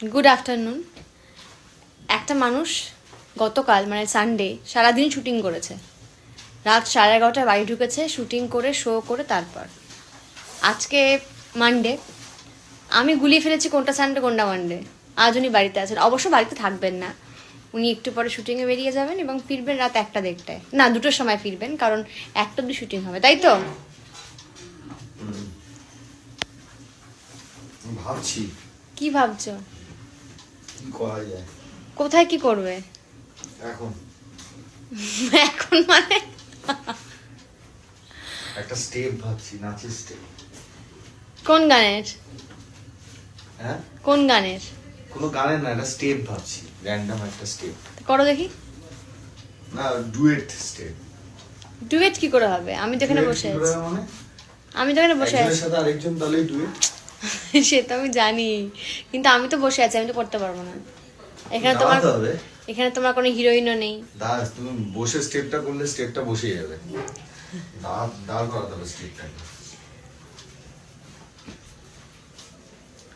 Good afternoon. একটা মানুষ গতকাল মানে সানডে সারাদিন শুটিং করেছে, রাত 11:30টায় বাড়ি ঢুকেছে, শুটিং করে শো করে তারপর আজকে মানডে। আমি গুলিয়ে ফেলেছি কোনটা সানডে কোনটা মানডে। আজ উনি বাড়িতে আছেন, অবশ্য বাড়িতে থাকবেন না, উনি একটু পরে শুটিংয়ে বেরিয়ে যাবেন এবং ফিরবেন রাত 1:30টায়, না 2টোর সময় ফিরবেন, কারণ 1টা অবধি শুটিং হবে, তাই তো? ভাবছি কি ভাবছো? কি করা যায়। কোথায় কি করবে এখন এখন? মানে একটা স্টেপ ভাবছি, নাচের স্টেপ। কোন গানের? হ্যাঁ, কোন গানের? কোনো গানের না, একটা স্টেপ ভাবছি, র্যান্ডম একটা স্টেপ। করো দেখি। না, ডুয়েট স্টেপ। ডুয়েট কি করে হবে? আমি তো এখানে বসে আছি, মানে আমি তো এখানে বসে একজনের আছি। সাথে আরেকজন তাহলেই ডুয়েট। সে তো আমি জানি, কিন্তু আমি তো বসে আছি, আমি তো করতে পারবো না। এখানে তোমার দাঁড়াতে হবে। এখানে তোমার কোনো হিরোইনও নেই। দাঁড়া, তুমি বসে স্টেপটা করলে স্টেপটা বসে যাবে। দাঁড় করাতে হবে স্টেপটা।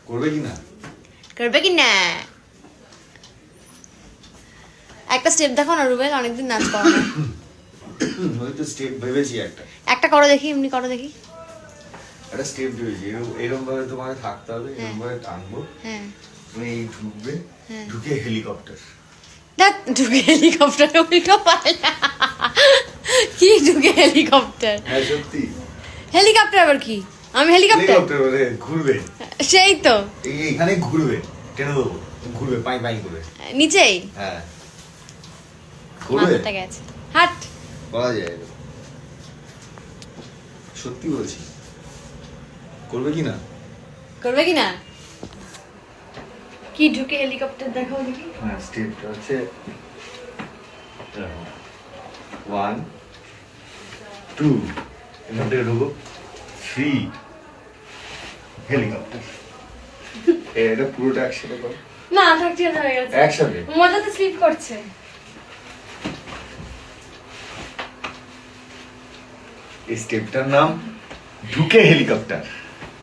করবে কি না? করবে কি না? একটা স্টেপ দেখো না রুবেল, অনেকদিন নাচ করো না। ওই তো স্টেপ ভেবেছি একটা। একটা করো দেখি, এমনি করো দেখি। একটা স্টেপ ভেবেছি, এরকম ভাবে তোমাকে থাকতে হবে, এরকম ভাবে টানবো, হ্যাঁ তুমি এই ঢুকবে, হ্যাঁ। ঢুকে হেলিকপ্টার। দেখ, ঢুকে হেলিকপ্টার উল্টো পাল্টা। কি ঢুকে হেলিকপ্টার? হ্যাঁ সত্যি, হেলিকপ্টার আবার কি? আমি হেলিকপ্টার? হেলিকপ্টার মানে ঘুরবে, সেই তো, এইখানে ঘুরবে, টেনে দেবো, ঘুরবে পাই পাই করে। নিচেই হ্যাঁ ঘুরবে, মাথাটা গেছে। হাট। বলা যায় না। সত্যি বলছি, করবে কি না? করবে কি না? কি ঢুকে হেলিকপ্টার দেখাও দেখি। হ্যাঁ, স্টেপটা হচ্ছে 1 2, এখান থেকে ঢুকো, 3 হেলিকপ্টার। এটা পুরোটা একসাথে করো, না, থাকছে হয়ে গেছে। একসাথে। মজাতে স্লিপ করছে। এই স্টেপটার নাম ঢুকে হেলিকপ্টার।